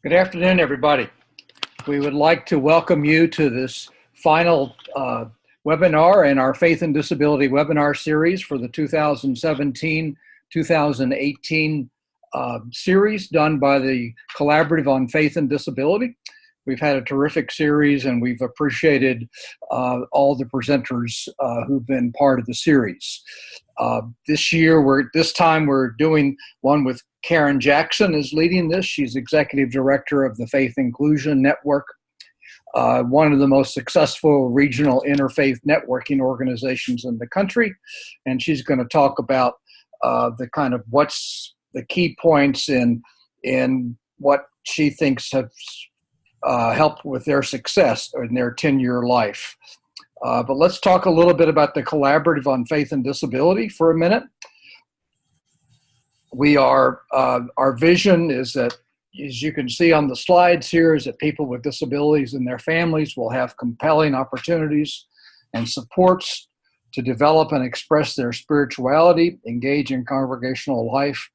Good afternoon, everybody. We would like to welcome you to this final webinar in our Faith and Disability webinar series for the 2017-2018 series done by the Collaborative on Faith and Disability. We've had a terrific series and we've appreciated all the presenters who've been part of the series. This time we're doing one with Karen Jackson is leading this. She's Executive Director of the Faith Inclusion Network, one of the most successful regional interfaith networking organizations in the country. And she's going to talk about the kind of what's the key points in what she thinks have helped with their success in their 10-year life. But let's talk a little bit about the Collaborative on Faith and Disability for a minute. Our vision is that, as you can see on the slides here, is that people with disabilities and their families will have compelling opportunities and supports to develop and express their spirituality, engage in congregational life,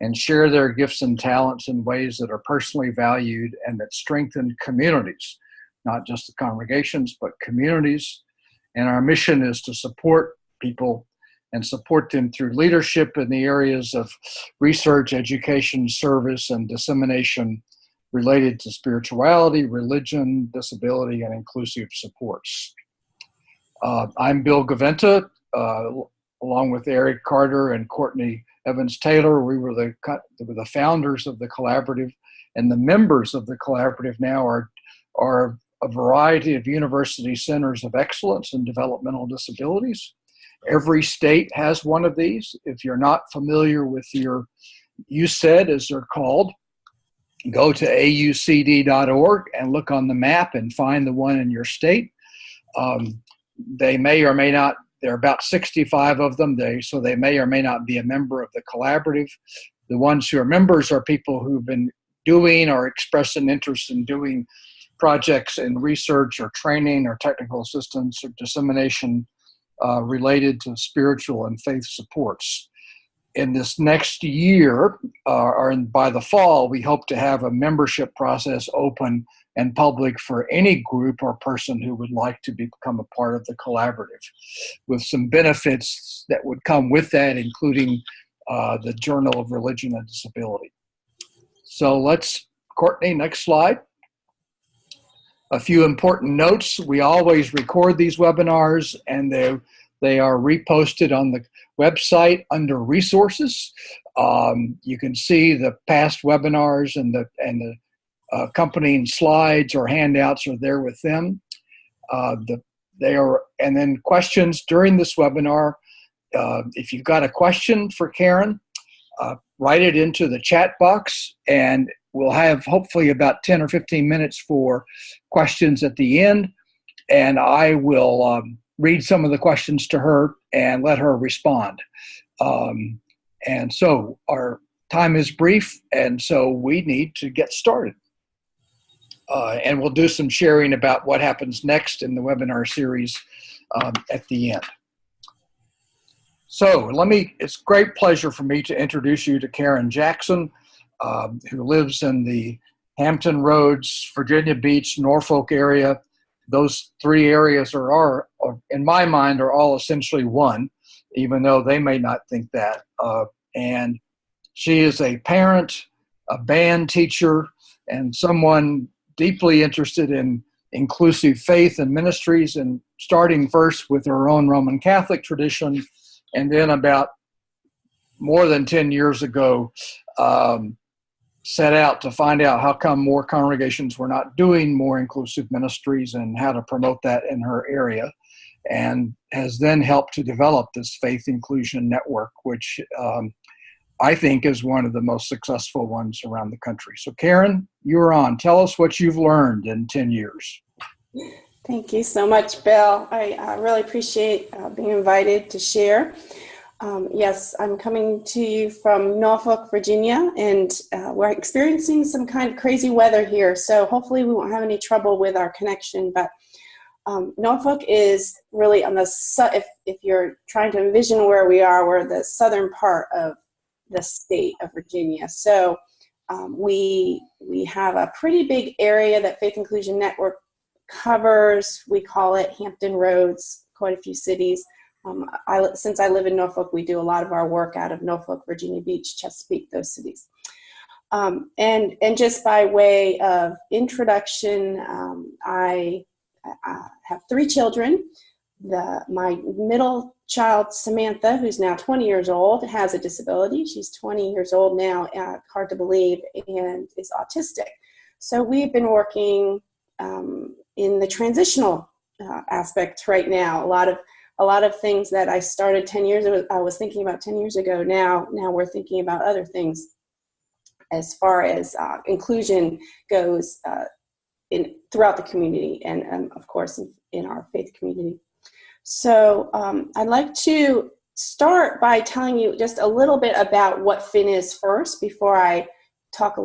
and share their gifts and talents in ways that are personally valued and that strengthen communities, not just the congregations, but communities. And our mission is to support people and support them through leadership in the areas of research, education, service, and dissemination related to spirituality, religion, disability, and inclusive supports. I'm Bill Gaventa, along with Eric Carter and Courtney Evans-Taylor. We were the founders of the Collaborative, and the members of the Collaborative now are a variety of university centers of excellence in developmental disabilities. Every state has one of these. If you're not familiar with your USED, as they're called, go to aucd.org and look on the map and find the one in your state. They may or may not, there are about 65 of them, so they may or may not be a member of the Collaborative. The ones who are members are people who've been doing or expressed an interest in doing projects in research or training or technical assistance or dissemination related to spiritual and faith supports. In this next year, or by the fall, we hope to have a membership process open and public for any group or person who would like to become a part of the Collaborative, with some benefits that would come with that, including the Journal of Religion and Disability. So Courtney, next slide. A few important notes. We always record these webinars and they are reposted on the website under resources. You can see the past webinars and the accompanying slides or handouts are there with them. And then questions during this webinar. If you've got a question for Karen, write it into the chat box, and we'll have hopefully about 10 or 15 minutes for questions at the end, and I will read some of the questions to her and let her respond. And so our time is brief, and so we need to get started. And we'll do some sharing about what happens next in the webinar series at the end. So it's a great pleasure for me to introduce you to Karen Jackson, who lives in the Hampton Roads, Virginia Beach, Norfolk area. Those three areas are, in my mind, are all essentially one, even though they may not think that. And she is a parent, a band teacher, and someone deeply interested in inclusive faith and ministries, and starting first with her own Roman Catholic tradition, and then about more than 10 years ago, set out to find out how come more congregations were not doing more inclusive ministries and how to promote that in her area, and has then helped to develop this Faith Inclusion Network, which I think is one of the most successful ones around the country. So Karen, you're on. Tell us what you've learned in 10 years. Thank you so much, Bill. I really appreciate being invited to share. Yes, I'm coming to you from Norfolk, Virginia, and we're experiencing some kind of crazy weather here, so hopefully we won't have any trouble with our connection. But Norfolk is really on the if you're trying to envision where we are, we're the southern part of the state of Virginia. So We have a pretty big area that Faith Inclusion Network covers. We call it Hampton Roads, quite a few cities. Since I live in Norfolk, we do a lot of our work out of Norfolk, Virginia Beach, Chesapeake, those cities. And just by way of introduction, I have 3 children. My middle child, Samantha, who's now 20 years old, has a disability. She's 20 years old now, hard to believe, and is autistic. So we've been working in the transitional aspect right now. A lot of things that I started 10 years ago, I was thinking about 10 years ago. Now we're thinking about other things as far as inclusion goes throughout the community, and of course in our faith community. So I'd like to start by telling you just a little bit about what Finn is first, before I talk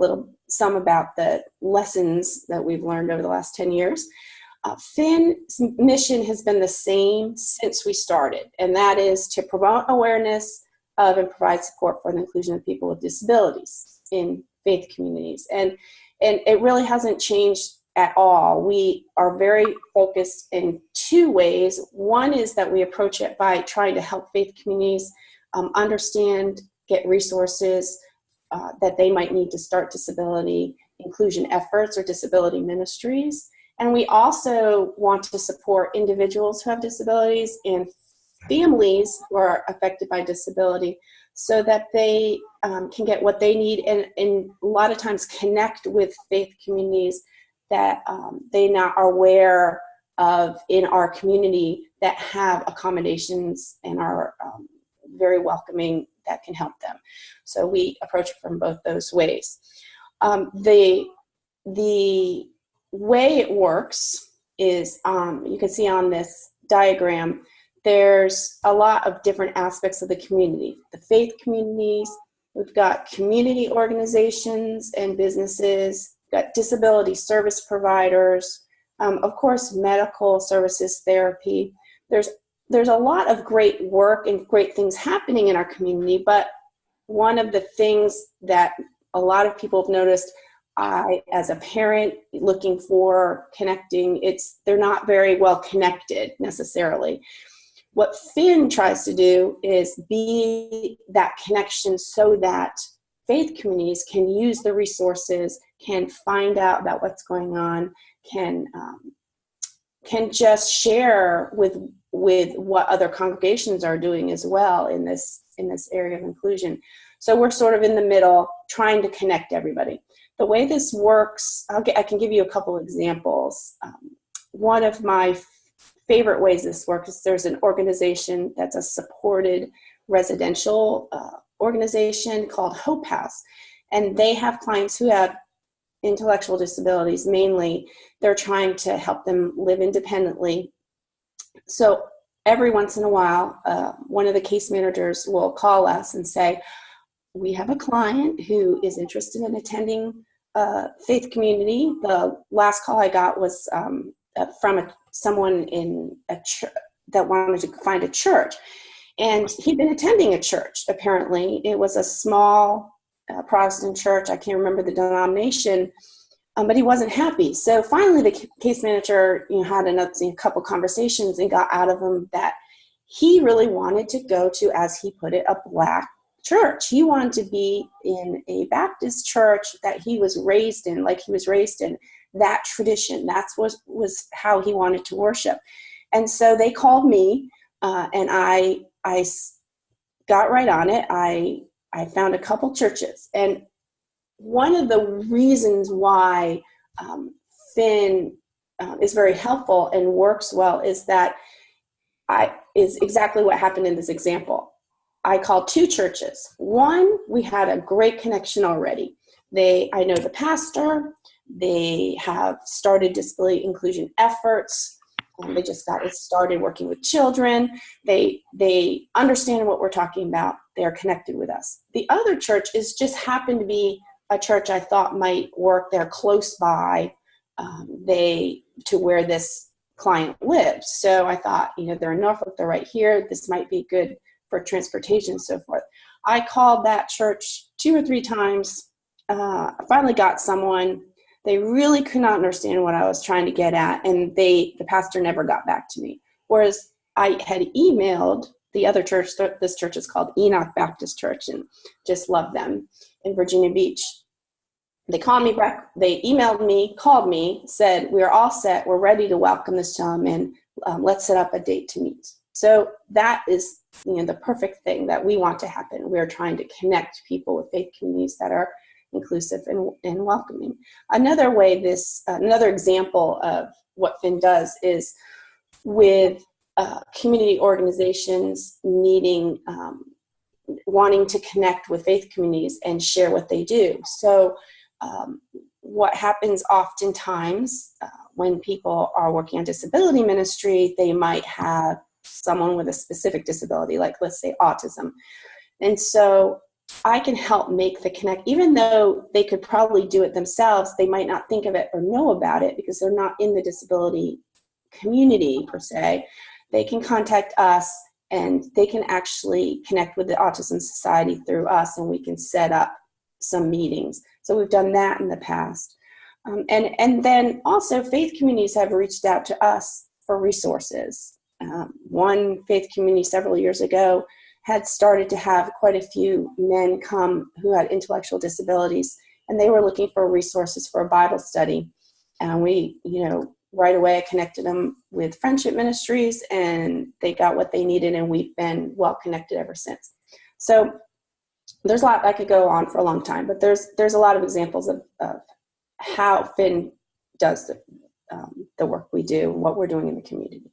some about the lessons that we've learned over the last 10 years. Finn's mission has been the same since we started, and that is to promote awareness of and provide support for the inclusion of people with disabilities in faith communities. And it really hasn't changed at all. We are very focused in 2 ways. One is that we approach it by trying to help faith communities understand, get resources that they might need to start disability inclusion efforts or disability ministries. And we also want to support individuals who have disabilities and families who are affected by disability, so that they can get what they need, and a lot of times connect with faith communities that they now are aware of in our community, that have accommodations and are very welcoming, that can help them. So we approach it from both those ways. The way it works is, you can see on this diagram, there's a lot of different aspects of the community. The faith communities, we've got community organizations and businesses, we've got disability service providers, of course, medical services, therapy. There's a lot of great work and great things happening in our community, but one of the things that a lot of people have noticed, I, as a parent looking for connecting, they're not very well connected necessarily. What Finn tries to do is be that connection, so that faith communities can use the resources, can find out about what's going on, can just share with what other congregations are doing as well in this area of inclusion. So we're sort of in the middle, trying to connect everybody. The way this works, I can give you a couple examples. One of my favorite ways this works is there's an organization that's a supported residential organization called Hope House, and they have clients who have intellectual disabilities. Mainly, they're trying to help them live independently. So every once in a while, one of the case managers will call us and say, we have a client who is interested in attending a faith community. The last call I got was from someone in a church that wanted to find a church. And he'd been attending a church, apparently. It was a small Protestant church. I can't remember the denomination, but he wasn't happy. So finally, the case manager had a couple conversations and got out of him that he really wanted to go to, as he put it, a Black church. He wanted to be in a Baptist church that he was raised in, like he was raised in that tradition. That was how he wanted to worship. And so they called me, and I got right on it. I found a couple churches. And one of the reasons why Finn is very helpful and works well is that is exactly what happened in this example. I called 2 churches. One, we had a great connection already. I know the pastor. They have started disability inclusion efforts. They just got started working with children. They understand what we're talking about. They are connected with us. The other church just happened to be a church I thought might work. They're close by to where this client lives. So I thought, they're in Norfolk, they're right here. This might be good for transportation and so forth. I called that church 2 or 3 times. finally got someone. They really could not understand what I was trying to get at, and the pastor never got back to me. Whereas I had emailed the other church. This church is called Enoch Baptist Church, and just love them in Virginia Beach. They called me back. They emailed me, called me, said, "We're all set. We're ready to welcome this gentleman. Let's set up a date to meet." So that is, the perfect thing that we want to happen. We're trying to connect people with faith communities that are inclusive and welcoming. Another example of what Finn does is with community organizations wanting to connect with faith communities and share what they do. So what happens oftentimes when people are working on disability ministry, they might have someone with a specific disability, like let's say autism. And so I can help make the connect, even though they could probably do it themselves, they might not think of it or know about it because they're not in the disability community per se. They can contact us and they can actually connect with the Autism Society through us, and we can set up some meetings. So we've done that in the past. And then also faith communities have reached out to us for resources. One faith community several years ago had started to have quite a few men come who had intellectual disabilities, and they were looking for resources for a Bible study. And we, right away I connected them with Friendship Ministries, and they got what they needed, and we've been well connected ever since. So there's a lot. I could go on for a long time, but there's a lot of examples of how Finn does the work we do and what we're doing in the community.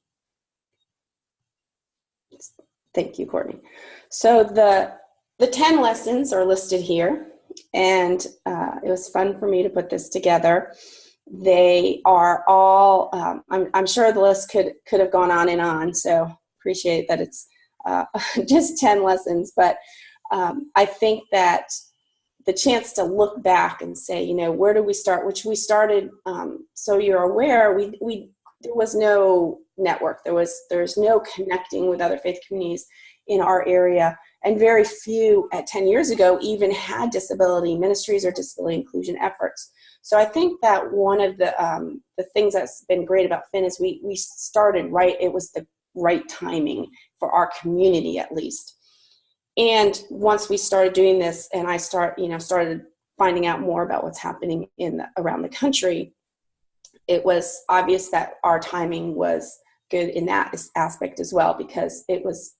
Thank you, Courtney. So the 10 lessons are listed here, and it was fun for me to put this together. They are all, I'm sure the list could have gone on and on, so appreciate that it's just 10 lessons, but I think that the chance to look back and say, where do we start, which we started, so you're aware, there was no network. There's no connecting with other faith communities in our area, and very few at 10 years ago even had disability ministries or disability inclusion efforts. So I think that one of the things that's been great about Finn is we started right. It was the right timing for our community, at least. And once we started doing this, and I started finding out more about what's happening around the country, it was obvious that our timing was good in that aspect as well, because it was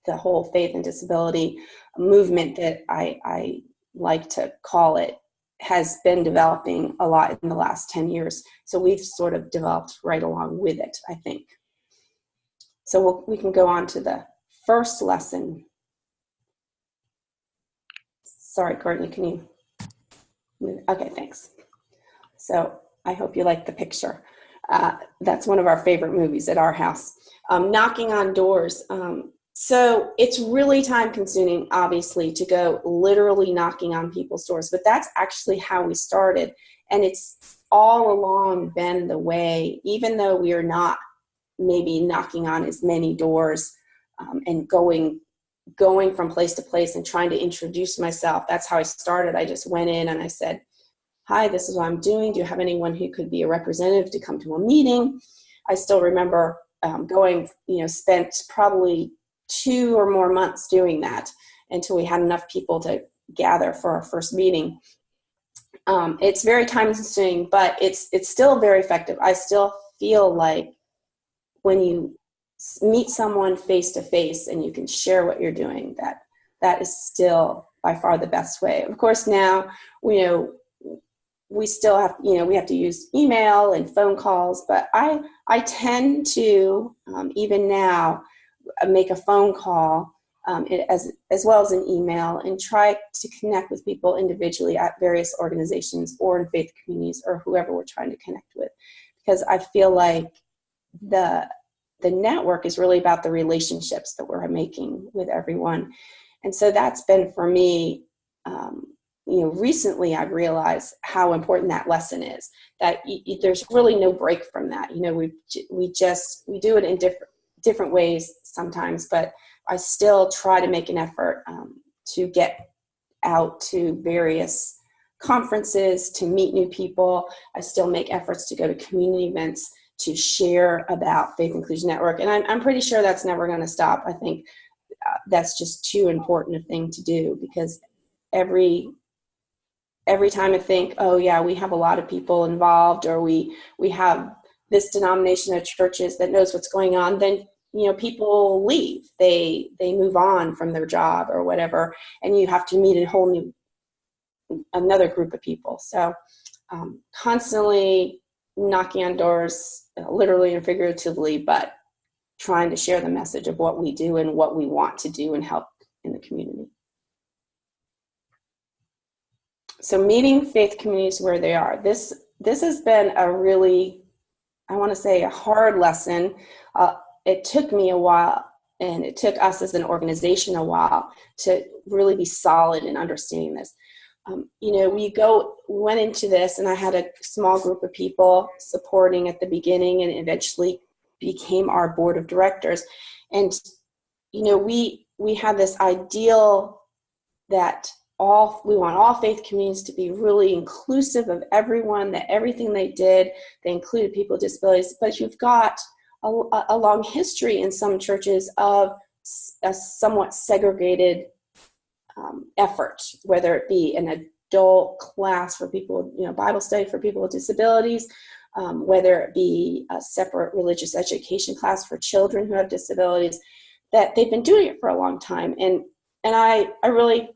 the whole faith and disability movement that I like to call it has been developing a lot in the last 10 years. So we've sort of developed right along with it, I think. So we can go on to the first lesson. Sorry, Courtney, can you move? Okay, thanks. So I hope you like the picture. That's one of our favorite movies at our house. Knocking on doors. So it's really time consuming, obviously, to go literally knocking on people's doors, but that's actually how we started. And it's all along been the way, even though we are not maybe knocking on as many doors and going from place to place and trying to introduce myself. That's how I started. I just went in and I said, "Hi, this is what I'm doing. Do you have anyone who could be a representative to come to a meeting?" I still remember going, spent probably 2 or more months doing that until we had enough people to gather for our first meeting. It's very time consuming, but it's still very effective. I still feel like when you meet someone face to face and you can share what you're doing, that is still by far the best way. Of course, now, we still have, we have to use email and phone calls, but I tend to, even now, make a phone call as well as an email and try to connect with people individually at various organizations or in faith communities or whoever we're trying to connect with. Because I feel like the network is really about the relationships that we're making with everyone. And so that's been for me, recently I've realized how important that lesson is, that there's really no break from that. We do it in different ways sometimes, but I still try to make an effort to get out to various conferences to meet new people. I still make efforts to go to community events to share about Faith Inclusion Network. And I'm pretty sure that's never going to stop. I think that's just too important a thing to do, because every time I think, oh yeah, we have a lot of people involved, or we have this denomination of churches that knows what's going on, then people leave. They move on from their job or whatever, and you have to meet another group of people. So constantly knocking on doors, literally and figuratively, but trying to share the message of what we do and what we want to do and help in the community. So meeting faith communities where they are. This has been a really, I want to say, a hard lesson. It took me a while, and it took us as an organization a while to really be solid in understanding this. We went into this, and I had a small group of people supporting at the beginning, and eventually became our board of directors. And we had this ideal that we want all faith communities to be really inclusive of everyone, that everything they did, they included people with disabilities. But you've got a long history in some churches of a somewhat segregated effort, whether it be an adult class for people, Bible study for people with disabilities, whether it be a separate religious education class for children who have disabilities, that they've been doing it for a long time. And I really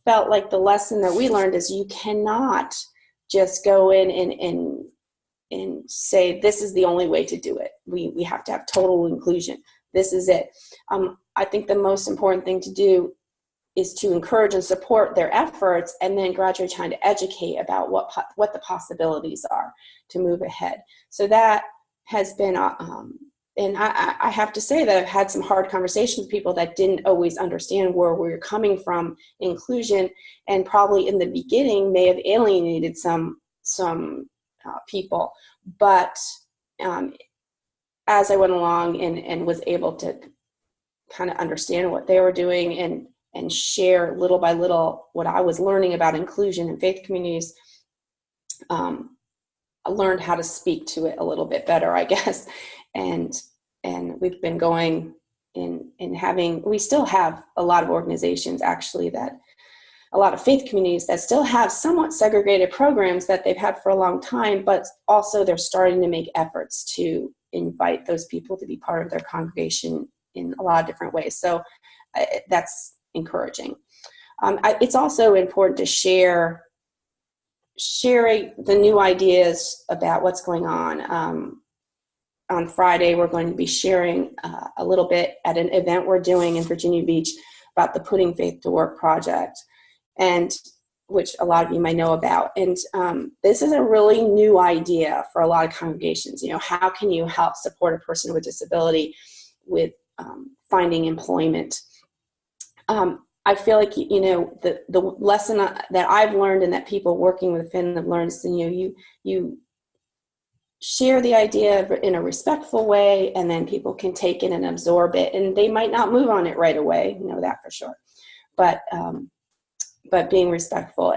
felt like the lesson that we learned is you cannot just go in and say, this is the only way to do it. We have to have total inclusion. This is it. I think the most important thing to do is to encourage and support their efforts, and then gradually trying to educate about what the possibilities are to move ahead. So that has been, and I have to say that I've had some hard conversations with people that didn't always understand where we're coming from inclusion, and probably in the beginning may have alienated some people. But as I went along and was able to kind of understand what they were doing and share little by little what I was learning about inclusion in faith communities, I learned how to speak to it a little bit better, I guess. And we've been going we still have a lot of organizations, actually, a lot of faith communities that still have somewhat segregated programs that they've had for a long time, but also they're starting to make efforts to invite those people to be part of their congregation in a lot of different ways. So that's encouraging. It's also important to share the new ideas about what's going on. On Friday, we're going to be sharing a little bit at an event we're doing in Virginia Beach about the Putting Faith to Work project, and which a lot of you might know about. And this is a really new idea for a lot of congregations. How can you help support a person with disability with finding employment? I feel like, the lesson that I've learned and that people working with Finn have learned is, you share the idea in a respectful way, and then people can take it and absorb it, and they might not move on it right away, that for sure. But being respectful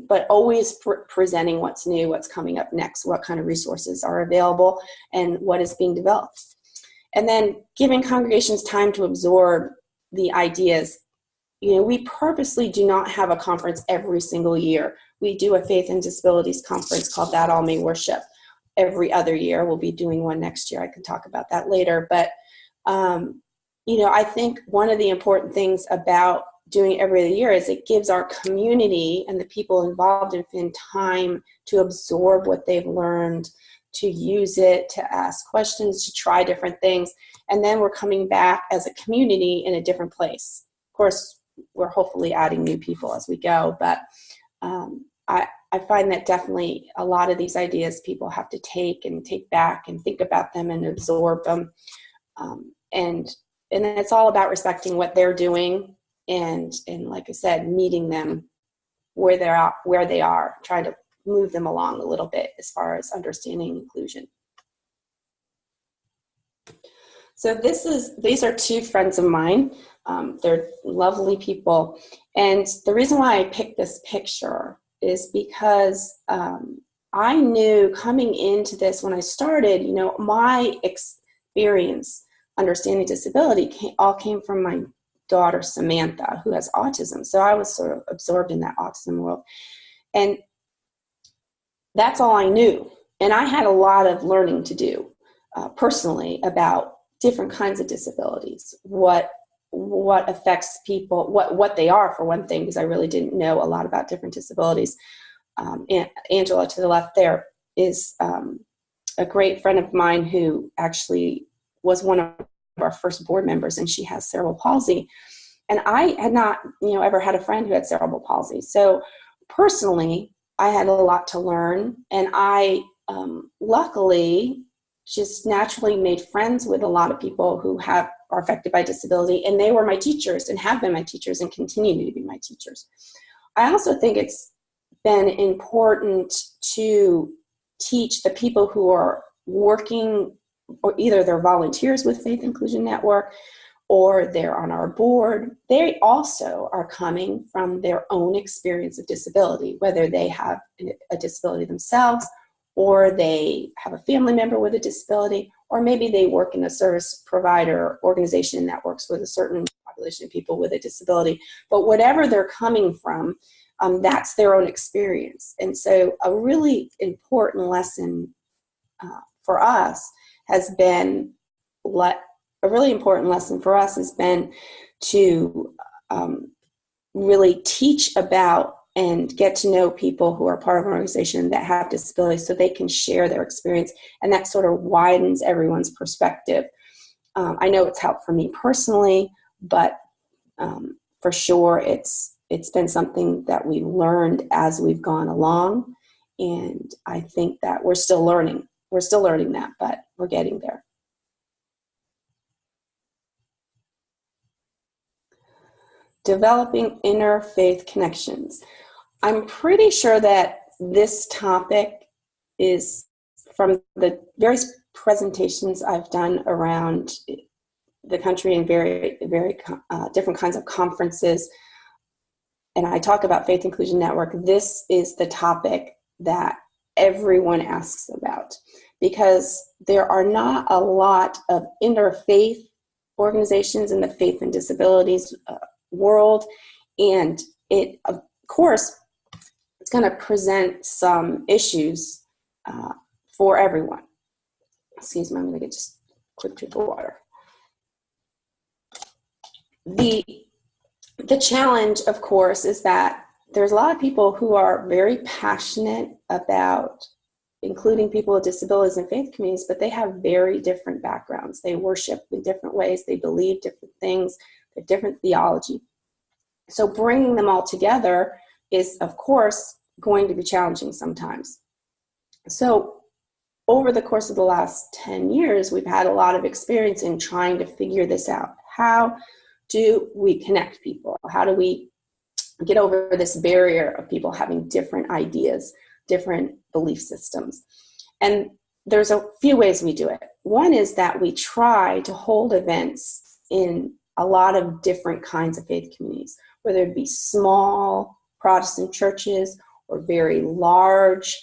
but always presenting what's new, what's coming up next, what kind of resources are available, and what is being developed. And then giving congregations time to absorb the ideas. We purposely do not have a conference every single year. We do a Faith and Disabilities conference called That All May Worship every other year. We'll be doing one next year. I can talk about that later. But, I think one of the important things about doing it every other year is it gives our community and the people involved in FIN time to absorb what they've learned, to use it, to ask questions, to try different things. And then we're coming back as a community in a different place. Of course, we're hopefully adding new people as we go, but I find that definitely a lot of these ideas people have to take back and think about them and absorb them. And then it's all about respecting what they're doing and like I said, meeting them where they are, trying to move them along a little bit as far as understanding inclusion. So these are two friends of mine. They're lovely people. And the reason why I picked this picture is because I knew coming into this when I started, my experience understanding disability all came from my daughter, Samantha, who has autism. So I was sort of absorbed in that autism world. And that's all I knew. And I had a lot of learning to do personally about different kinds of disabilities, what affects people, what they are, for one thing, because I really didn't know a lot about different disabilities. And Angela to the left there is a great friend of mine who actually was one of our first board members, and she has cerebral palsy. And I had not, ever had a friend who had cerebral palsy. So personally, I had a lot to learn, and I luckily just naturally made friends with a lot of people who are affected by disability, and they were my teachers and have been my teachers and continue to be my teachers. I also think it's been important to teach the people who are working, or either they're volunteers with Faith Inclusion Network or they're on our board. They also are coming from their own experience of disability, whether they have a disability themselves, or they have a family member with a disability, or maybe they work in a service provider organization that works with a certain population of people with a disability. But whatever they're coming from, that's their own experience. And so a really important lesson for us has been to really teach about and get to know people who are part of an organization that have disabilities so they can share their experience, and that sort of widens everyone's perspective. I know it's helped for me personally, but for sure it's been something that we learned as we've gone along, and I think that we're still learning. We're still learning that, but we're getting there. Developing interfaith connections. I'm pretty sure that this topic is from the various presentations I've done around the country in very, very different kinds of conferences. And I talk about Faith Inclusion Network. This is the topic that everyone asks about, because there are not a lot of interfaith organizations in the faith and disabilities world, and it, of course, it's going to present some issues for everyone. Excuse me, I'm going to get just a quick drink of water. The challenge, of course, is that there's a lot of people who are very passionate about including people with disabilities in faith communities, but they have very different backgrounds. They worship in different ways. They believe different things. They have different theology. So bringing them all together is, of course, going to be challenging sometimes. So over the course of the last 10 years, we've had a lot of experience in trying to figure this out. How do we connect people? How do we get over this barrier of people having different ideas, different belief systems? And there's a few ways we do it. One is that we try to hold events in a lot of different kinds of faith communities, whether it be small Protestant churches or very large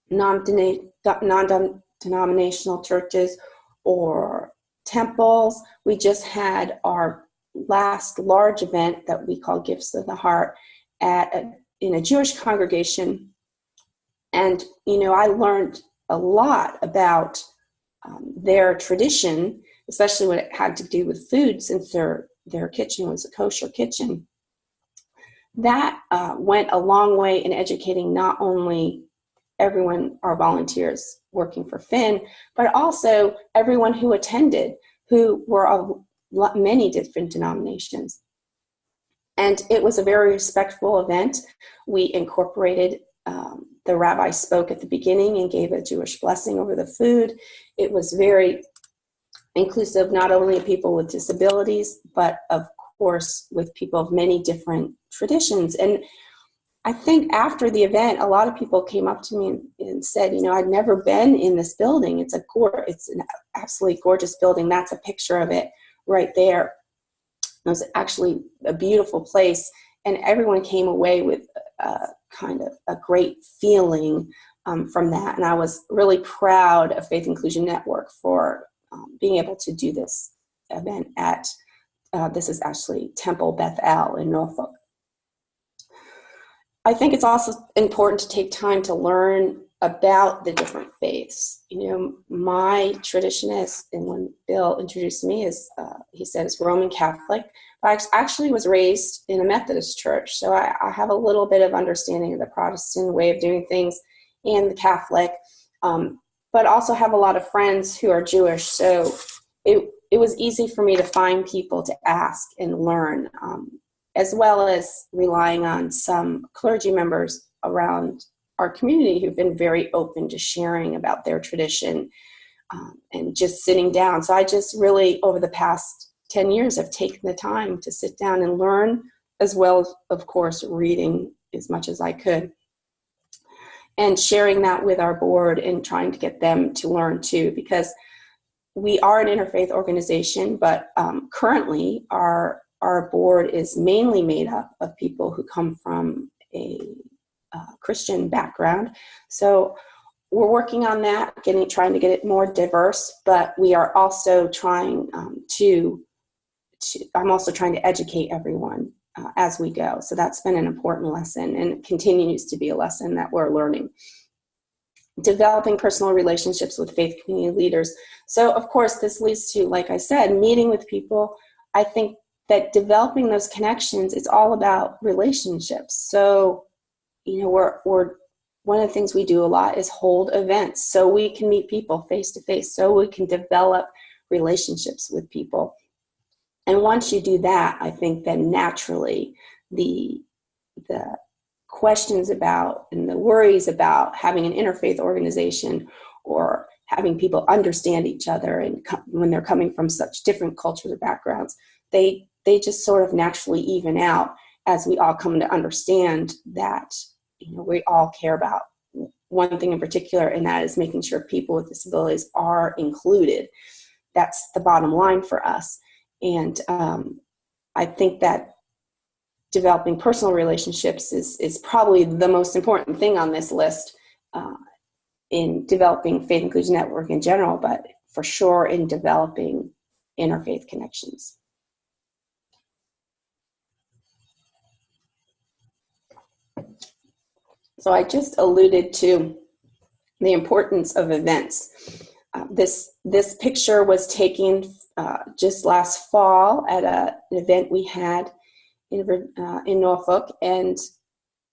non-denominational churches or temples. We just had our last large event that we call Gifts of the Heart in a Jewish congregation. And, I learned a lot about their tradition, especially when it had to do with food, since their kitchen was a kosher kitchen. That went a long way in educating not only everyone, our volunteers working for Finn, but also everyone who attended, who were of many different denominations. And it was a very respectful event. We incorporated, the rabbi spoke at the beginning and gave a Jewish blessing over the food. It was very inclusive, not only of people with disabilities, but of course with people of many different traditions. And I think after the event, a lot of people came up to me and said, I'd never been in this building. It's an absolutely gorgeous building. That's a picture of it right there. It was actually a beautiful place. And everyone came away with kind of a great feeling from that. And I was really proud of Faith Inclusion Network for being able to do this event at, this is actually Temple Beth El in Norfolk. I think it's also important to take time to learn about the different faiths. You know, my tradition is, and when Bill introduced me, is he said it's Roman Catholic. But I actually was raised in a Methodist church, so I have a little bit of understanding of the Protestant way of doing things and the Catholic, but also have a lot of friends who are Jewish. So it was easy for me to find people to ask and learn, as well as relying on some clergy members around our community who've been very open to sharing about their tradition and just sitting down. So I just really, over the past 10 years, have taken the time to sit down and learn, as well as, of course, reading as much as I could, and sharing that with our board and trying to get them to learn too, because we are an interfaith organization, but currently our board is mainly made up of people who come from a Christian background. So we're working on that, trying to get it more diverse, but we are also trying I'm also trying to educate everyone as we go. So that's been an important lesson, and it continues to be a lesson that we're learning. Developing personal relationships with faith community leaders. So of course, this leads to, like I said, meeting with people. I think that developing those connections, it's all about relationships. So, you know, we're one of the things we do a lot is hold events so we can meet people face to face, so we can develop relationships with people. And once you do that, I think then naturally the questions about and the worries about having an interfaith organization or having people understand each other, and when they're coming from such different cultures or backgrounds, they just sort of naturally even out as we all come to understand that, you know, we all care about one thing in particular, and that is making sure people with disabilities are included. That's the bottom line for us. And I think that developing personal relationships is probably the most important thing on this list in developing Faith Inclusion Network in general, but for sure in developing interfaith connections. So I just alluded to the importance of events. This picture was taken just last fall at an event we had in Norfolk, and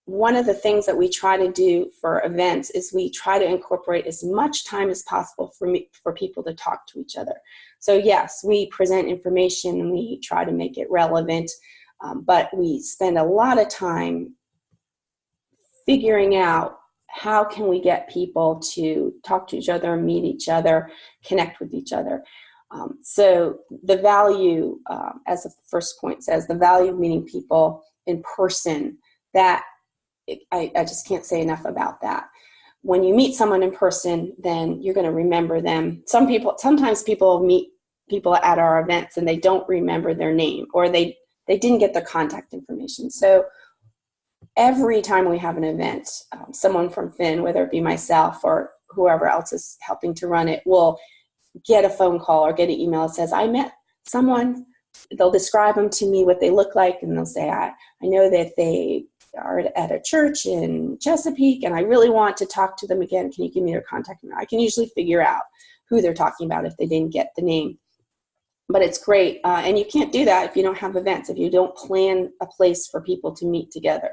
one of the things that we try to do for events is we try to incorporate as much time as possible for people to talk to each other. So yes, we present information and we try to make it relevant, but we spend a lot of time figuring out how can we get people to talk to each other, meet each other, connect with each other. So the value, as the first point says, the value of meeting people in person, that I just can't say enough about that. When you meet someone in person, then you're going to remember them. Sometimes people meet people at our events and they don't remember their name, or they didn't get their contact information. So every time we have an event, someone from Finn, whether it be myself or whoever else is helping to run it, will get a phone call or get an email that says, I met someone. They'll describe them to me, what they look like, and they'll say, I know that they are at a church in Chesapeake, and I really want to talk to them again. Can you give me their contact number? I can usually figure out who they're talking about if they didn't get the name. But it's great, and you can't do that if you don't have events, if you don't plan a place for people to meet together.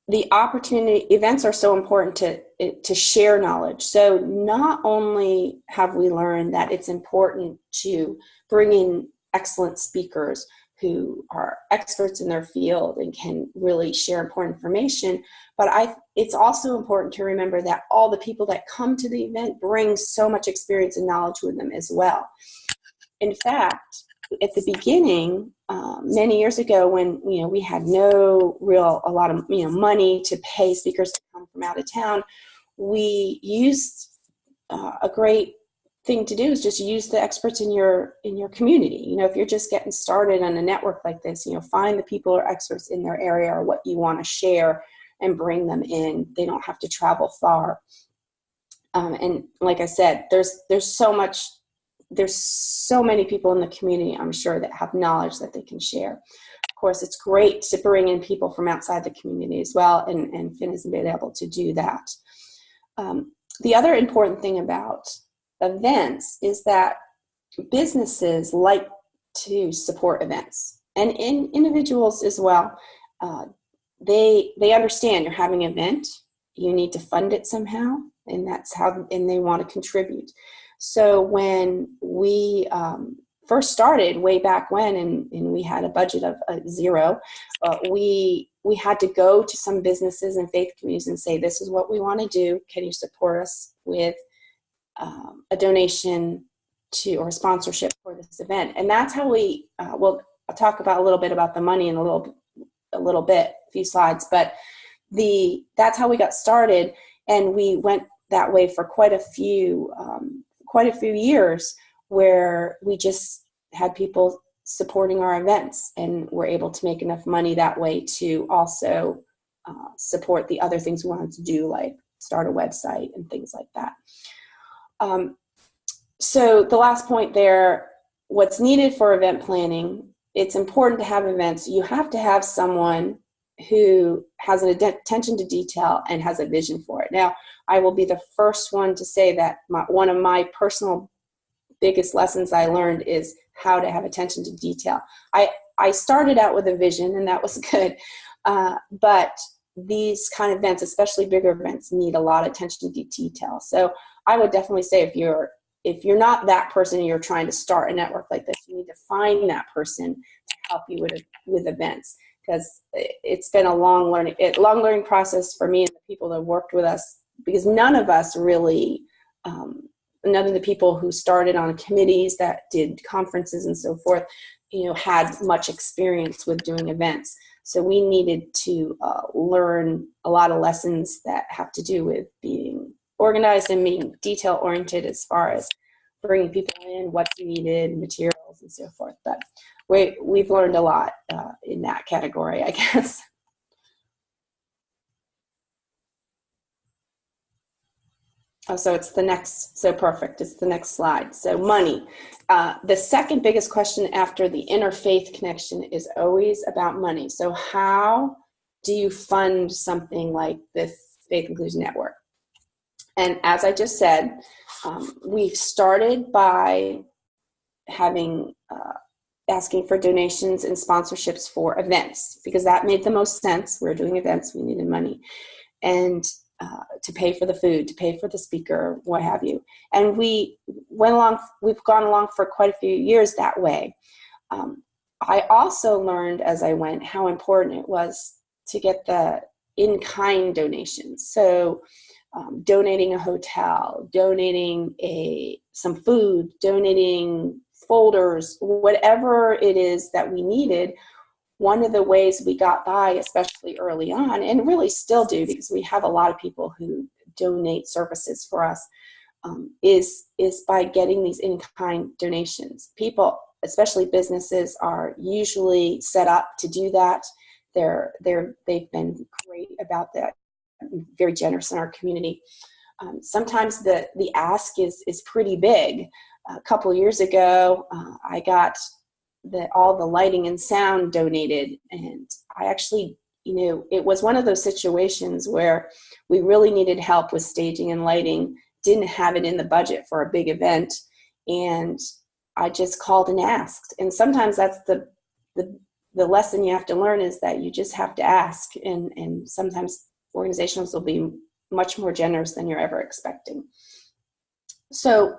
The opportunity, events are so important to share knowledge. So not only have we learned that it's important to bring in excellent speakers who are experts in their field and can really share important information, but it's also important to remember that all the people that come to the event bring so much experience and knowledge with them as well. In fact, at the beginning, many years ago, when we had a lot of money to pay speakers to come from out of town, we used a great thing to do is just use the experts in your community. You know, if you're just getting started on a network like this, you know, find the people who are experts in their area or what you want to share and bring them in. They don't have to travel far. And like I said, there's so many people in the community, I'm sure, that have knowledge that they can share. Of course, it's great to bring in people from outside the community as well, and Finn has been able to do that. The other important thing about events is that businesses like to support events, and individuals as well. They understand you're having an event, you need to fund it somehow, and that's how, and they want to contribute. So when we first started way back when, and we had a budget of zero, we had to go to some businesses and faith communities and say, this is what we want to do. Can you support us with a donation to or sponsorship for this event? And that's how we, I'll talk about a little bit about the money in a little bit, a few slides, but that's how we got started. And we went that way for quite a few years, where we just had people supporting our events, and we're able to make enough money that way to also support the other things we wanted to do, like start a website and things like that. So the last point there, what's needed for event planning, it's important to have events. You have to have someone who has an attention to detail and has a vision for it. Now, I will be the first one to say that one of my personal biggest lessons I learned is how to have attention to detail. I started out with a vision, and that was good, but these kind of events, especially bigger events, need a lot of attention to detail. So I would definitely say if you're not that person and you're trying to start a network like this, you need to find that person to help you with events, because it's been a long learning process for me and the people that worked with us, because none of us really, none of the people who started on committees that did conferences and so forth, you know, had much experience with doing events. So we needed to learn a lot of lessons that have to do with being organized and being detail oriented as far as bringing people in, what's needed, materials, and so forth. But we've learned a lot in that category, I guess. Oh, so it's the next, so perfect. It's the next slide. So money. The second biggest question after the interfaith connection is always about money. So how do you fund something like this Faith Inclusion Network? And as I just said, we started by asking for donations and sponsorships for events, because that made the most sense. We're doing events, we needed money. And to pay for the food, to pay for the speaker, what have you. And we've gone along for quite a few years that way. I also learned as I went how important it was to get the in-kind donations. So donating a hotel, donating some food, donating folders, whatever it is that we needed. One of the ways we got by, especially early on, and really still do, because we have a lot of people who donate services for us, is by getting these in-kind donations. People, especially businesses, are usually set up to do that. They've been great about that, very generous in our community. Sometimes the ask is pretty big. A couple of years ago, I got all the lighting and sound donated, and I actually, it was one of those situations where we really needed help with staging and lighting, didn't have it in the budget for a big event, and I just called and asked. And sometimes that's the lesson you have to learn, is that you just have to ask, and sometimes organizations will be much more generous than you're ever expecting. So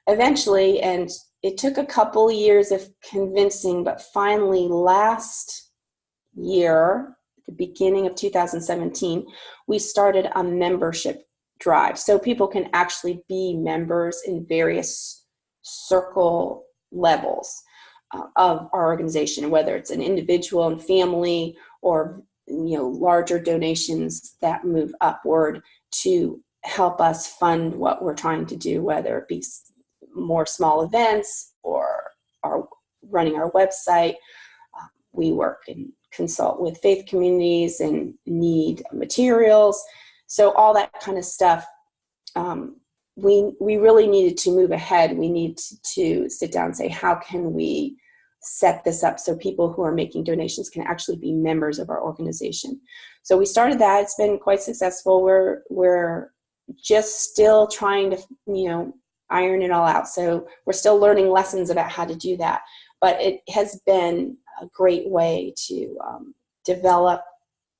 eventually, and it took a couple of years of convincing, but finally last year, at the beginning of 2017, we started a membership drive. So people can actually be members in various circle levels of our organization, whether it's an individual and family, or larger donations that move upward to help us fund what we're trying to do, whether it be more small events or are running our website. We work and consult with faith communities and need materials. So all that kind of stuff. We really needed to move ahead. We need to sit down and say, how can we set this up so people who are making donations can actually be members of our organization? So we started that. It's been quite successful. We're just still trying to, iron it all out. So we're still learning lessons about how to do that. But it has been a great way to develop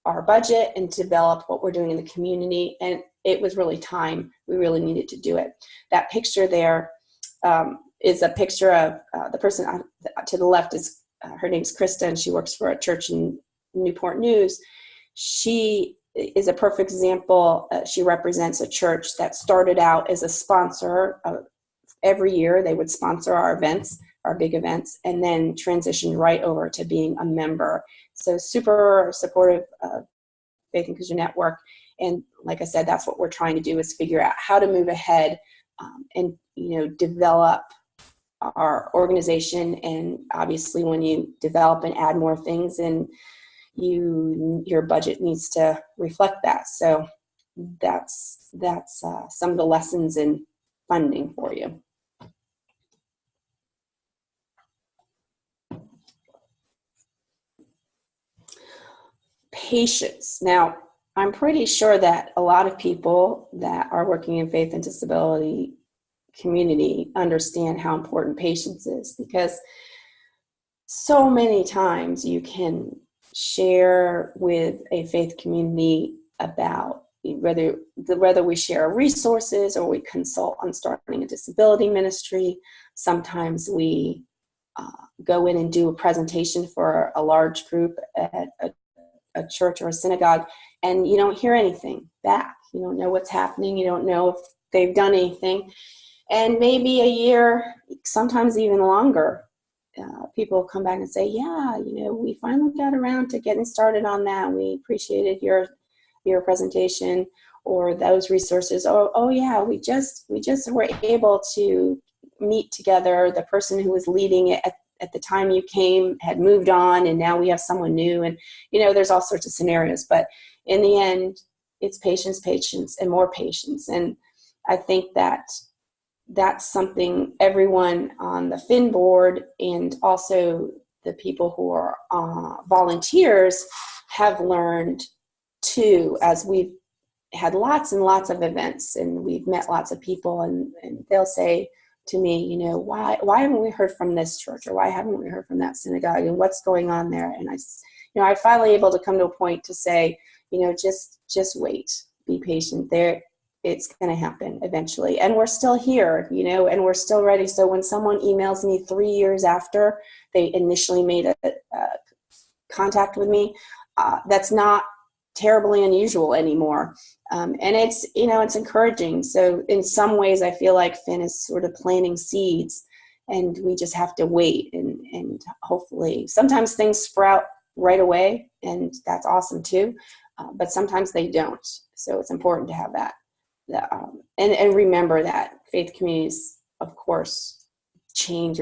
our budget and develop what we're doing in the community. And it was really time. We really needed to do it. That picture there is a picture of the person to the left is, her name's Krista, and she works for a church in Newport News. She is a perfect example. She represents a church that started out as a sponsor. Every year they would sponsor our events, our big events, and then transitioned right over to being a member. So super supportive of Faith Inclusion Network. And like I said, that's what we're trying to do, is figure out how to move ahead and develop our organization. And obviously when you develop and add more things, and your budget needs to reflect that. So that's some of the lessons in funding for you. Patience. Now, I'm pretty sure that a lot of people that are working in faith and disability community understand how important patience is, because so many times you can share with a faith community about whether we share resources or we consult on starting a disability ministry. Sometimes we go in and do a presentation for a large group at a church or a synagogue, and you don't hear anything back. You don't know what's happening. You don't know if they've done anything. And maybe a year, sometimes even longer, people come back and say, yeah, we finally got around to getting started on that. We appreciated your presentation or those resources. Oh yeah, we just were able to meet together. The person who was leading it at the time you came had moved on, and now we have someone new. And there's all sorts of scenarios, but in the end, it's patience, and more patience. And I think that's something everyone on the FIN board and also the people who are volunteers have learned too, as we've had lots and lots of events and we've met lots of people, and they'll say to me, why haven't we heard from this church, or why haven't we heard from that synagogue, and what's going on there? And I'm finally able to come to a point to say, just wait, be patient. It's going to happen eventually. And we're still here, and we're still ready. So when someone emails me 3 years after they initially made a contact with me, that's not terribly unusual anymore. And it's, it's encouraging. So in some ways, I feel like FIN is sort of planting seeds, and we just have to wait, and hopefully sometimes things sprout right away, and that's awesome too. But sometimes they don't. So it's important to have that. And remember that faith communities, of course, change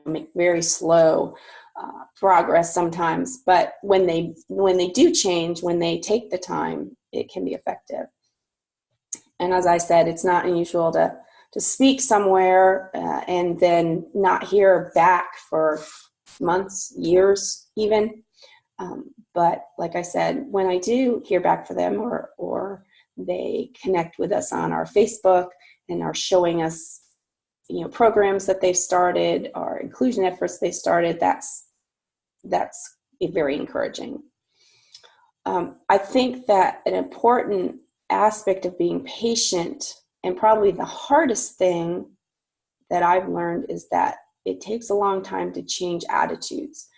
make very slow progress sometimes, but when they do change, when they take the time, it can be effective. And as I said, it's not unusual to speak somewhere and then not hear back for months, years even. But like I said, when I do hear back from them, or they connect with us on our Facebook and are showing us, programs that they've started or inclusion efforts they started, that's very encouraging. I think that an important aspect of being patient, and probably the hardest thing that I've learned, is that it takes a long time to change attitudes.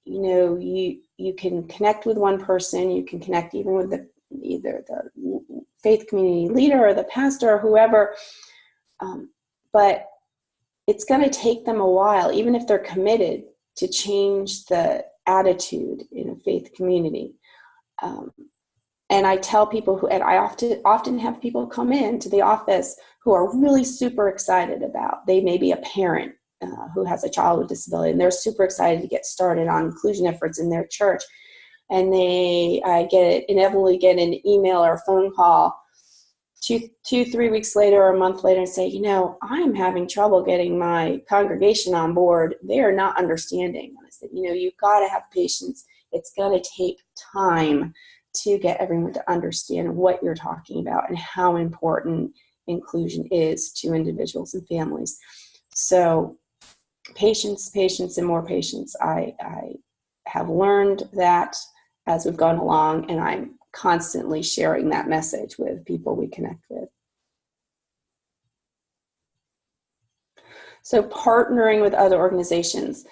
You can connect with one person, you can connect even with either the faith community leader or the pastor or whoever, but it's going to take them a while, even if they're committed, to change the attitude in a faith community. And I tell people and I often have people come in to the office who are really super excited about, they may be a parent who has a child with disability, and they're super excited to get started on inclusion efforts in their church. And I inevitably get an email or a phone call 3 weeks later or a month later and say, I'm having trouble getting my congregation on board. They are not understanding. And I said, you've got to have patience. It's going to take time to get everyone to understand what you're talking about and how important inclusion is to individuals and families. So patience, and more patience. I have learned that as we've gone along, and I'm constantly sharing that message with people we connect with. So partnering with other organizations.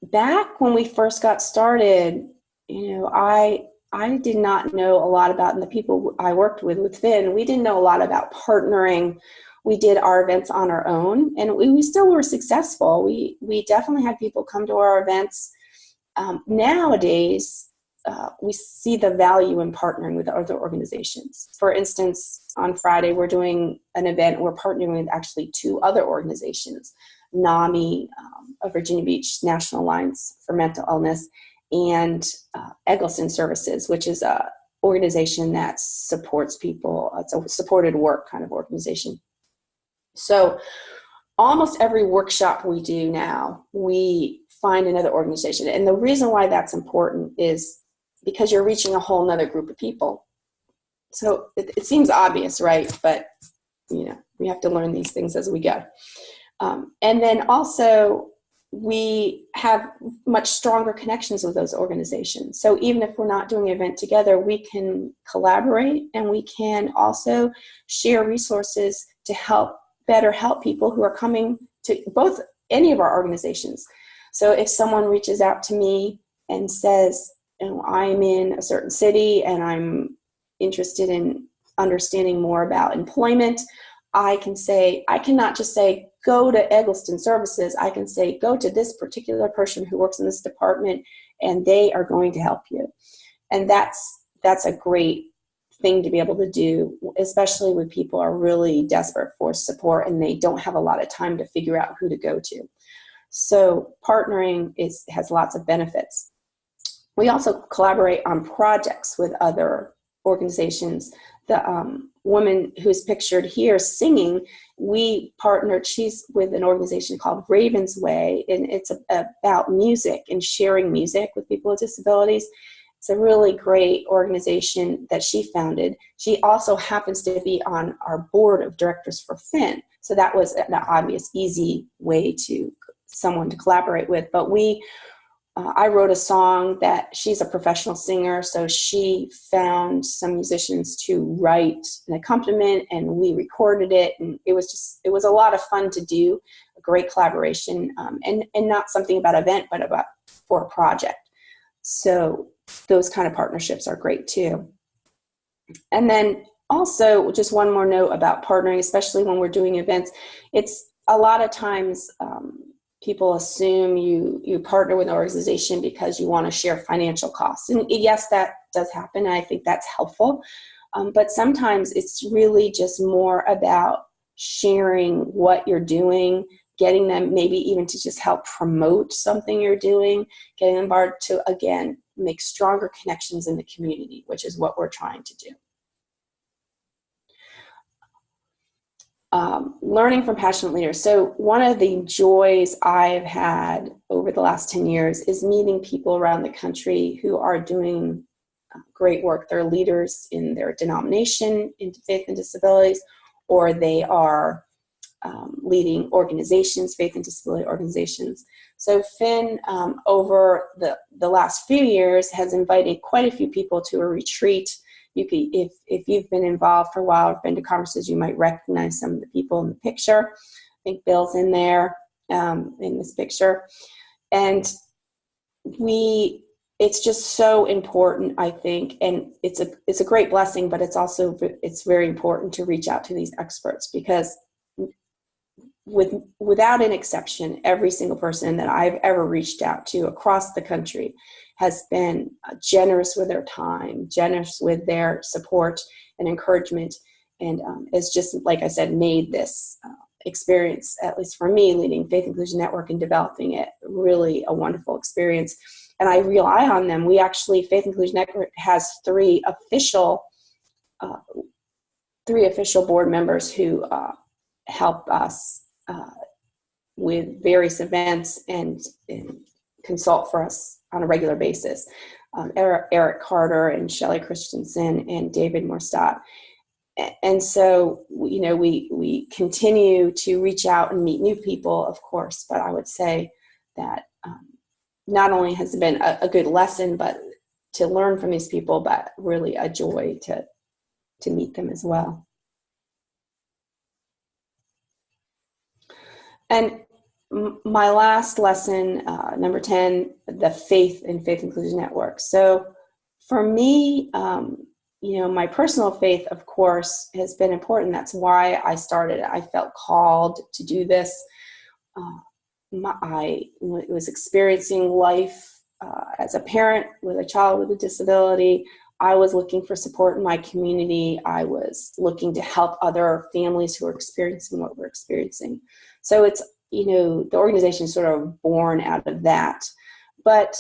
Back when we first got started, I did not know a lot about, and the people I worked with Finn, we didn't know a lot about partnering. We did our events on our own, and we still were successful. We definitely had people come to our events. Nowadays, we see the value in partnering with other organizations. For instance, on Friday, we're doing an event. We're partnering with actually 2 other organizations, NAMI, of Virginia Beach National Alliance for Mental Illness, and Eggleston Services, which is a organization that supports people. It's a supported work kind of organization. So almost every workshop we do now, we find another organization. And the reason why that's important is because you're reaching a whole nother group of people. So it seems obvious, right? But, we have to learn these things as we go. And then also, we have much stronger connections with those organizations. So even if we're not doing an event together, we can collaborate, and we can also share resources to better help people who are coming to any of our organizations. So if someone reaches out to me and says, I'm in a certain city and I'm interested in understanding more about employment, I cannot just say, go to Eggleston Services. I can say, go to this particular person who works in this department, and they are going to help you. And that's a great thing to be able to do, especially when people are really desperate for support and they don't have a lot of time to figure out who to go to. So partnering has lots of benefits. We also collaborate on projects with other organizations. The woman who's pictured here singing, we partnered, she's with an organization called Raven's Way, and it's about music and sharing music with people with disabilities. It's a really great organization that she founded. She also happens to be on our board of directors for Finn. So that was an obvious, easy way to someone to collaborate with. But I wrote a song that she's a professional singer, so she found some musicians to write an accompaniment, and we recorded it, and it was a lot of fun to do, a great collaboration, and not something about an event, but for a project. So those kind of partnerships are great too. And then also, just one more note about partnering, especially when we're doing events, it's a lot of times people assume you partner with an organization because you want to share financial costs. And yes, that does happen. I think that's helpful. But sometimes it's really just more about sharing what you're doing, getting them maybe even to just help promote something you're doing, getting them to, again, make stronger connections in the community, which is what we're trying to do. Learning from passionate leaders. So one of the joys I've had over the last 10 years is meeting people around the country who are doing great work. They're leaders in their denomination in faith and disabilities, or they are leading organizations, faith and disability organizations. So Finn, over the last few years, has invited quite a few people to a retreat. If you've been involved for a while or been to conferences, you might recognize some of the people in the picture. I think Bill's in there in this picture. And it's just so important, I think, and it's a great blessing, but it's very important to reach out to these experts, because without an exception, every single person that I've ever reached out to across the country has been generous with their time, generous with their support and encouragement, and it's just, like I said, made this experience, at least for me, leading Faith Inclusion Network and developing it, really a wonderful experience. And I rely on them. We actually, Faith Inclusion Network has three official board members who help us with various events and consult for us on a regular basis. Eric Carter and Shelley Christensen and David Morstadt. And so, you know, we continue to reach out and meet new people, of course, but I would say that not only has it been a good lesson, but to learn from these people, but really a joy to meet them as well. And my last lesson, number 10, the faith in Faith Inclusion Network. So for me, you know, my personal faith, of course, has been important. That's why I started. I felt called to do this. I was experiencing life as a parent with a child with a disability. I was looking for support in my community. I was looking to help other families who are experiencing what we're experiencing. So it's, you know, the organization is sort of born out of that. But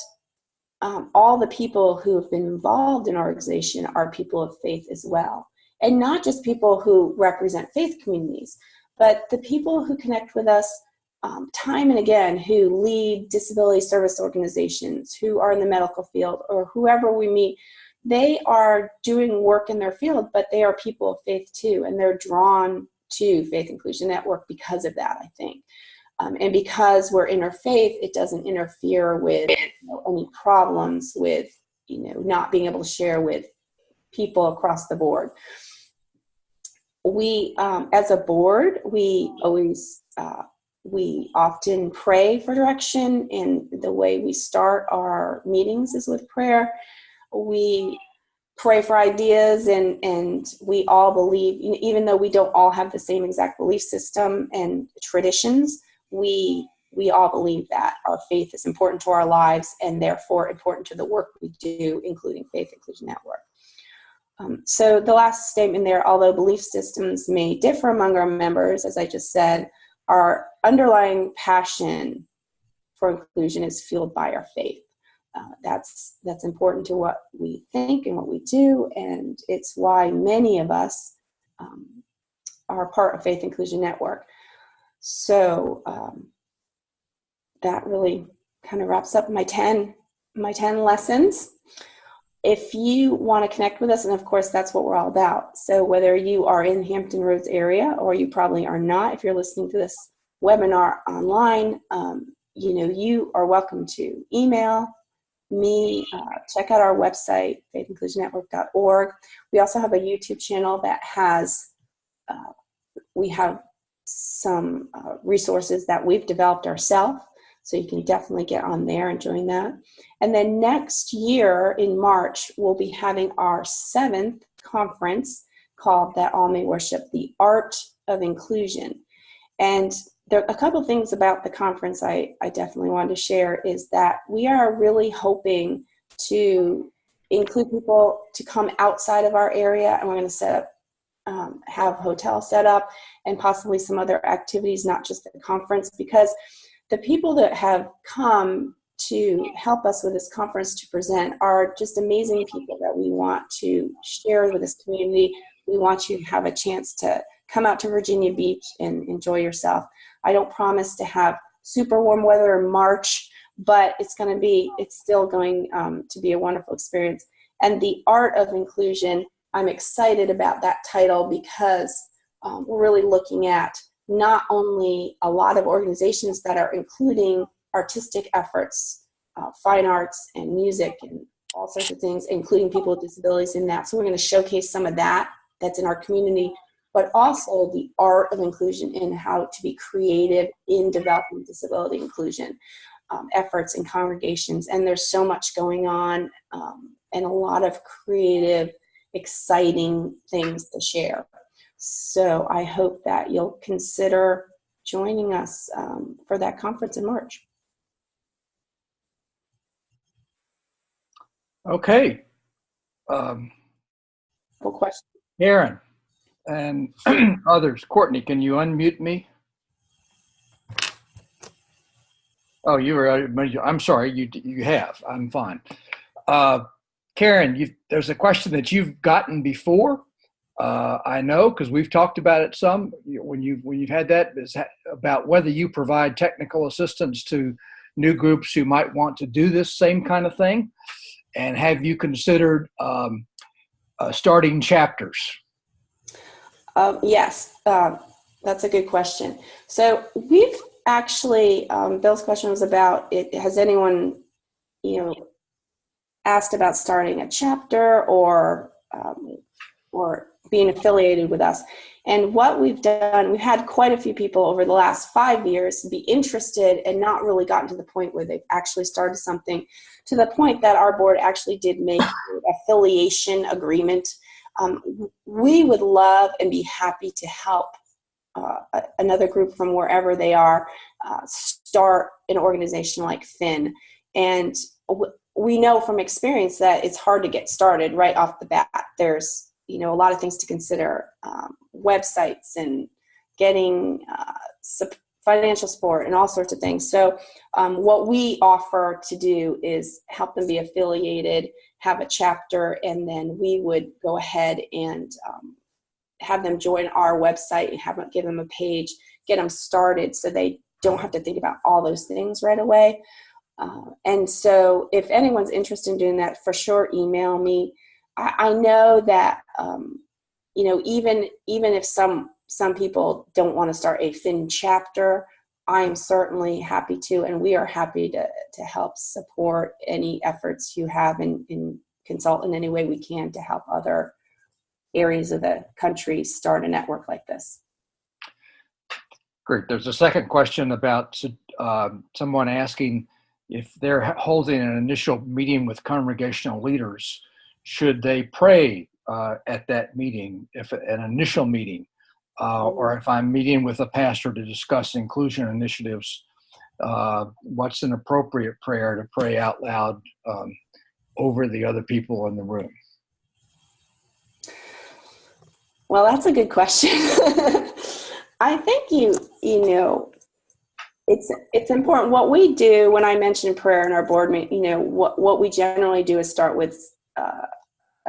all the people who have been involved in our organization are people of faith as well. And not just people who represent faith communities, but the people who connect with us time and again, who lead disability service organizations, who are in the medical field, or whoever we meet. They are doing work in their field, but they are people of faith too, and they're drawn to Faith Inclusion Network because of that, I think. And because we're interfaith, it doesn't interfere with any problems with, not being able to share with people across the board. We, as a board, we often pray for direction, and the way we start our meetings is with prayer. We pray for ideas, and we all believe, even though we don't all have the same exact belief system and traditions, we all believe that our faith is important to our lives and therefore important to the work we do, including Faith Inclusion Network. So the last statement there, although belief systems may differ among our members, as I just said, our underlying passion for inclusion is fueled by our faith. That's important to what we think and what we do, and it's why many of us are part of Faith Inclusion Network. So that really kind of wraps up my 10 lessons. If you want to connect with us, and of course that's what we're all about. So whether you are in Hampton Roads area, or you probably are not, if you're listening to this webinar online, you are welcome to email me, check out our website, faithinclusionnetwork.org. We also have a YouTube channel that has, we have some resources that we've developed ourselves, so you can definitely get on there and join that. And then next year in March, we'll be having our 7th conference called That All May Worship, the Art of Inclusion. And there are a couple of things about the conference I definitely wanted to share, is that we are really hoping to include people to come outside of our area, and we're going to set up, have hotels set up, and possibly some other activities, not just the conference, because the people that have come to help us with this conference to present are just amazing people that we want to share with this community. We want you to have a chance to come out to Virginia Beach and enjoy yourself. I don't promise to have super warm weather in March, but it's still going to be a wonderful experience. And the Art of Inclusion, I'm excited about that title, because we're really looking at not only a lot of organizations that are including artistic efforts, fine arts and music and all sorts of things, including people with disabilities in that. So we're going to showcase some of that that's in our community, but also the art of inclusion and how to be creative in developing disability inclusion efforts in congregations. And there's so much going on and a lot of creative, exciting things to share. So I hope that you'll consider joining us for that conference in March. Okay. Um, Full question. Aaron and others. Courtney, can you unmute me? Oh, you were. I'm sorry. You have. I'm fine. Uh, Karen, there's a question that you've gotten before. I know because we've talked about it some. When you've had that, is about whether you provide technical assistance to new groups who might want to do this same kind of thing, and have you considered starting chapters? Yes, that's a good question. So we've actually, Bill's question was about it. Has anyone, asked about starting a chapter or being affiliated with us? And what we've done, we've had quite a few people over the last 5 years be interested and not really gotten to the point where they've actually started something, to the point that our board actually did make an affiliation agreement. We would love and be happy to help another group from wherever they are start an organization like Finn. And we know from experience that it's hard to get started right off the bat. There's a lot of things to consider, websites and getting financial support and all sorts of things. So what we offer to do is help them be affiliated, have a chapter, and then we would go ahead and have them join our website and give them a page, get them started so they don't have to think about all those things right away. And so if anyone's interested in doing that, for sure, email me. I know that, even if some people don't want to start a Finn chapter, I'm certainly happy to, and we are happy to help support any efforts you have and consult in any way we can to help other areas of the country start a network like this. Great. There's a second question about someone asking if they're holding an initial meeting with congregational leaders, should they pray at that meeting, if an initial meeting, or if I'm meeting with a pastor to discuss inclusion initiatives, what's an appropriate prayer to pray out loud over the other people in the room? Well, that's a good question. I think it's important. What we do when I mention prayer in our board meeting, what we generally do is start with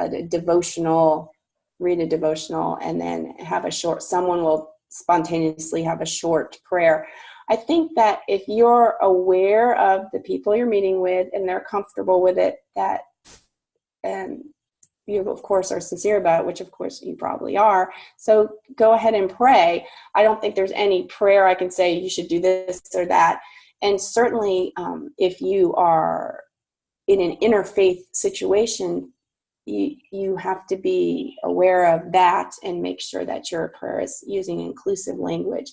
a devotional, read a devotional, and then someone will spontaneously have a short prayer. I think that if you're aware of the people you're meeting with and they're comfortable with it, and you, of course, are sincere about it, which, of course, you probably are. So go ahead and pray. I don't think there's any prayer I can say you should do this or that. And certainly, if you are in an interfaith situation, you have to be aware of that and make sure that your prayer is using inclusive language.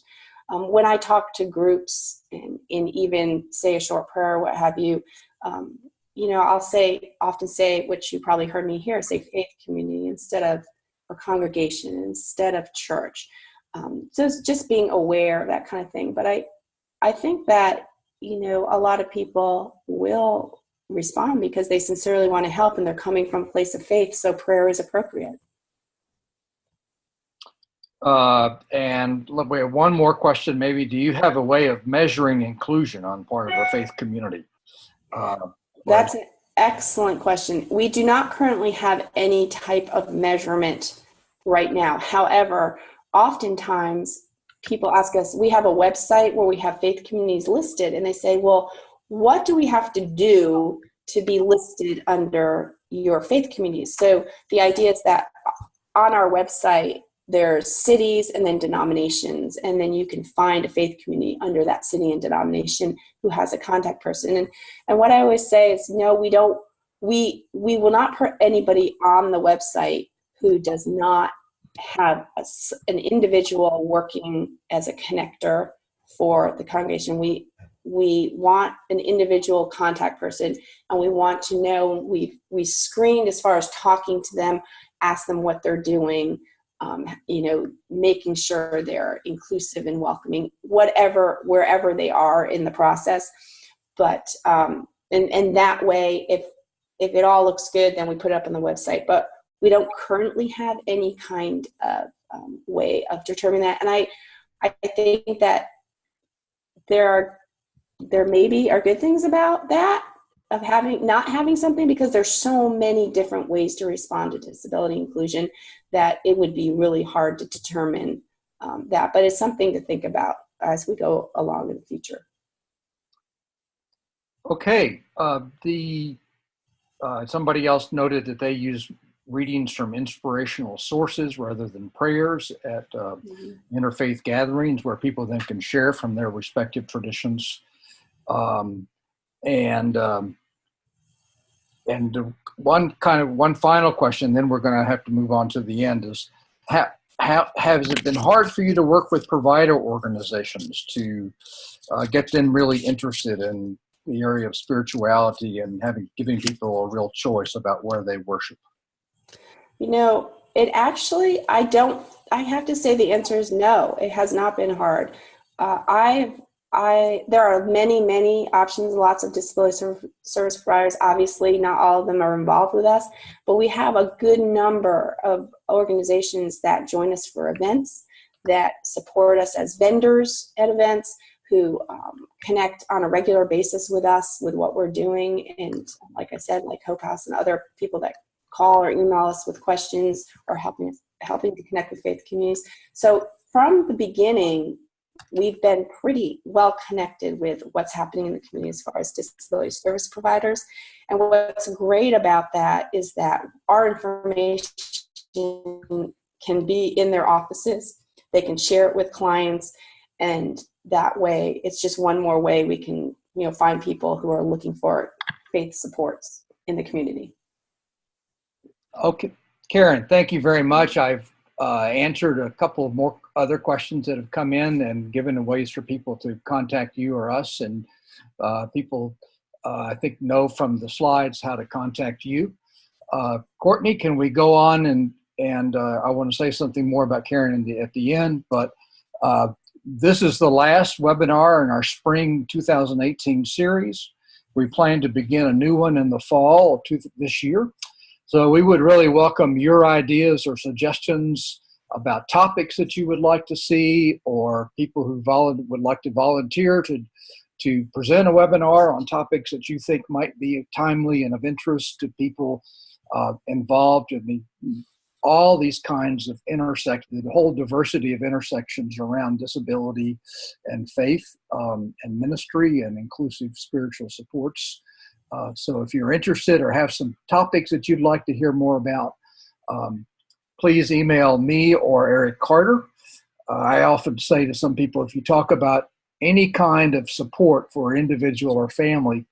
When I talk to groups and even say a short prayer, what have you, I'll often say, which you probably heard me here, say faith community or congregation instead of church. So it's just being aware of that kind of thing. But I think that, a lot of people will respond because they sincerely want to help and they're coming from a place of faith. So prayer is appropriate. And we have one more question, maybe. Do you have a way of measuring inclusion on part of a faith community? That's an excellent question. We do not currently have any type of measurement right now. However, oftentimes people ask us, we have a website where we have faith communities listed, and they say, well, what do we have to do to be listed under your faith communities? So the idea is that on our website, there's cities and then denominations, and then you can find a faith community under that city and denomination who has a contact person. And what I always say is, no, we will not put anybody on the website who does not have an individual working as a connector for the congregation. We want an individual contact person, and we want to know, we screened as far as talking to them, ask them what they're doing, making sure they're inclusive and welcoming, wherever they are in the process. But and that way, if it all looks good, then we put it up on the website. But we don't currently have any kind of way of determining that. And I think that there maybe are good things about that, of not having something, because there's so many different ways to respond to disability inclusion that it would be really hard to determine that. But it's something to think about as we go along in the future. Okay. Somebody else noted that they use readings from inspirational sources rather than prayers at interfaith gatherings, where people then can share from their respective traditions. And one final question, then we're going to have to move on to the end, is has it been hard for you to work with provider organizations to get them really interested in the area of spirituality and giving people a real choice about where they worship? You know, it actually, I have to say the answer is no. It has not been hard. There are many options, lots of disability service providers. Obviously, not all of them are involved with us, but we have a good number of organizations that join us for events, that support us as vendors at events, who connect on a regular basis with us with what we're doing. And like I said, like Hope House and other people that call or email us with questions or helping to connect with faith communities. So from the beginning, we've been pretty well connected with what's happening in the community as far as disability service providers. And what's great about that is that our information can be in their offices. They can share it with clients, and that way it's just one more way we can, find people who are looking for faith supports in the community. Okay, Karen, thank you very much. I've answered a couple of more other questions that have come in and given ways for people to contact you or us. And people, I think, know from the slides how to contact you. Courtney, can we go on? And I want to say something more about Karen at the end, but this is the last webinar in our spring 2018 series. We plan to begin a new one in the fall of this year. So we would really welcome your ideas or suggestions about topics that you would like to see, or people who would like to volunteer to present a webinar on topics that you think might be timely and of interest to people involved in all these kinds of the whole diversity of intersections around disability and faith and ministry and inclusive spiritual supports. So if you're interested or have some topics that you'd like to hear more about, please email me or Eric Carter. I often say to some people, if you talk about any kind of support for an individual or family,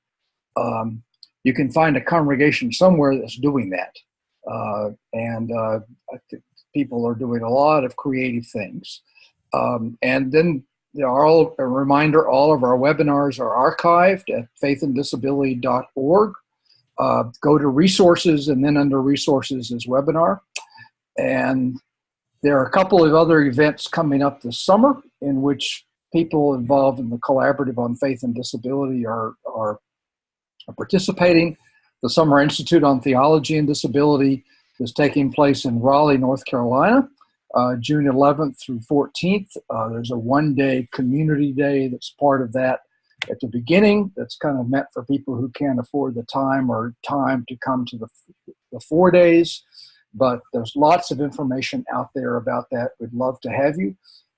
you can find a congregation somewhere that's doing that. I think people are doing a lot of creative things. And then a reminder, all of our webinars are archived at faithanddisability.org. Go to resources, and then under resources is webinar. And there are a couple of other events coming up this summer in which people involved in the Collaborative on Faith and Disability are participating. The Summer Institute on Theology and Disability is taking place in Raleigh, North Carolina, June 11th through 14th. There's a one-day community day that's part of that at the beginning. That's kind of meant for people who can't afford the time to come to the 4 days. But there's lots of information out there about that. We'd love to have you.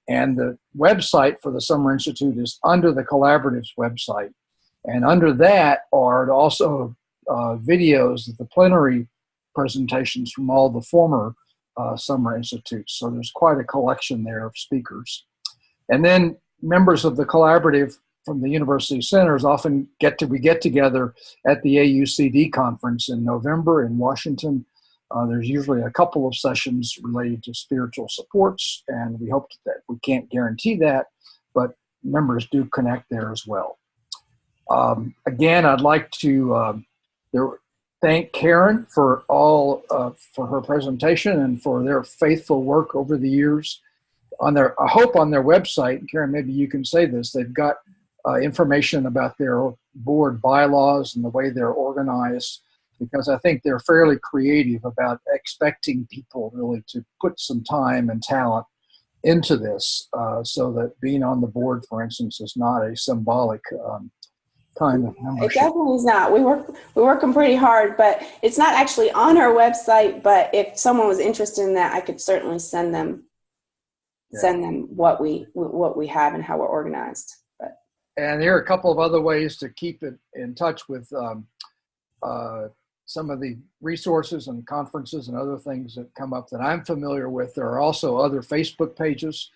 And the website for the Summer Institute is under the Collaborative's website. And under that are also videos of the plenary presentations from all the former Summer Institutes. So there's quite a collection there of speakers. And then members of the Collaborative from the University Centers often get together at the AUCD conference in November in Washington. There's usually a couple of sessions related to spiritual supports, and we hope that we can't guarantee that, but members do connect there as well. Again, I'd like to thank Karen for for her presentation and for their faithful work over the years. I hope on their website, Karen, maybe you can say this, they've got information about their board bylaws and the way they're organized. because I think they're fairly creative about expecting people really to put some time and talent into this, so that being on the board, for instance, is not a symbolic kind of It membership. definitely is not. We're working pretty hard, but it's not actually on our website. But if someone was interested in that, I could certainly send them what we have and how we're organized. But And there are a couple of other ways to keep it in touch with some of the resources and conferences and other things that come up that I'm familiar with. There are also other Facebook pages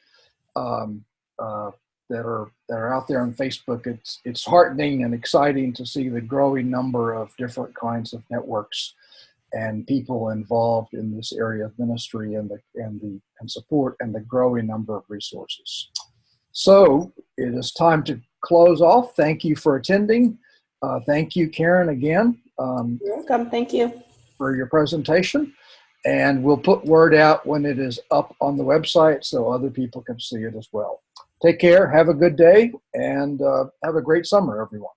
that are out there on Facebook. It's heartening and exciting to see the growing number of different kinds of networks and people involved in this area of ministry and support, and the growing number of resources. So it is time to close off. Thank you for attending. Thank you, Karen, again. you're welcome. Thank you. For your presentation. And we'll put word out when it is up on the website so other people can see it as well. Take care. Have a good day, and have a great summer, everyone.